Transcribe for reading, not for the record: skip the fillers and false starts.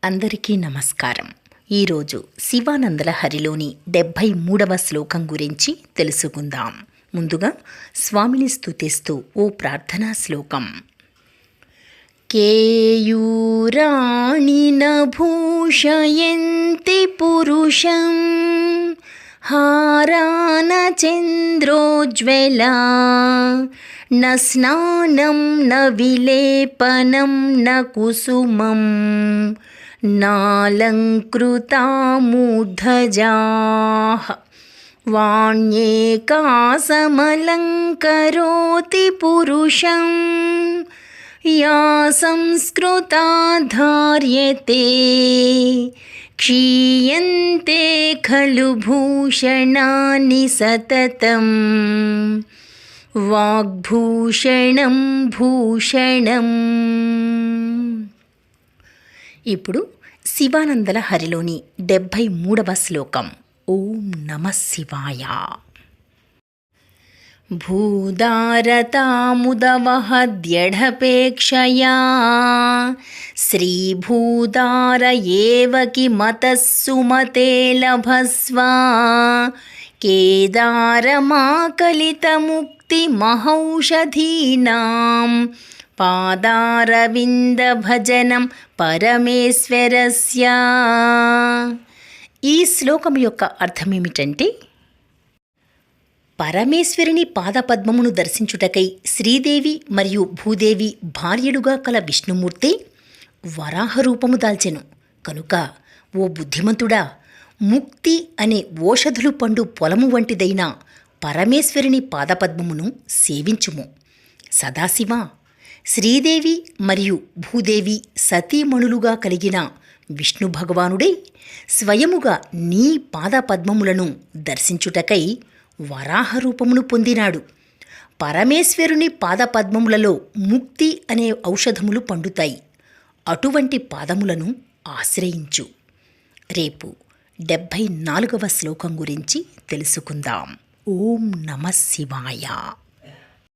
అందరికీ నమస్కారం. ఈరోజు శివానందల హరిలోని 73వ శ్లోకం గురించి తెలుసుకుందాం. ముందుగా స్వామిని స్తుతిస్తూ ఓ ప్రార్థనా శ్లోకం. కేయూరాణి భూషయంతి పురుషం హారాన చంద్రోజ్వలా న స్నానం న విలేపనం న కుసుమం నాలంకృతామూర్ధజాః వాణ్యేకాసమలంకరోతి పురుషం యా సంస్కృతా ధార్యతే క్షీయంతే ఖలు భూషణాని సతతం వాగ్భూషణం భూషణం. ఇప్పుడు శివానందల హరిలోని 73వ శ్లోకం. ఓం నమః శివాయ. భూదారతాముదవహద్యఢపేక్షయా శ్రీభూదార ఏవ కిమతః సుమతే లభస్వ కేదారమాకలితముక్తిమహౌషధీనాం పాదారవిందభజనం పరమేశ్వరస్య. ఈ శ్లోకం యొక్క అర్థమేమిటంటే, పరమేశ్వరుని పాదపద్మమును దర్శించుటకై శ్రీదేవి మరియు భూదేవి భార్యలుగా కల విష్ణుమూర్తి వరాహ రూపము దాల్చెను. కనుక ఓ బుద్ధిమంతుడా, ముక్తి అనే ఓషధులు పండు పొలము వంటిదైన పరమేశ్వరుని పాదపద్మమును సేవించుము. సదాశివ, శ్రీదేవి మరియు భూదేవి సతీమణులుగా కలిగిన విష్ణు భగవానుడే స్వయముగా నీ పాదపద్మములను దర్శించుటకై వరాహ రూపమును పొందినాడు. పరమేశ్వరుని పాదపద్మములలో ముక్తి అనే ఔషధములు పండుతాయి. అటువంటి పాదములను ఆశ్రయించు. రేపు 74వ శ్లోకం గురించి తెలుసుకుందాం. ఓం నమః శివాయ.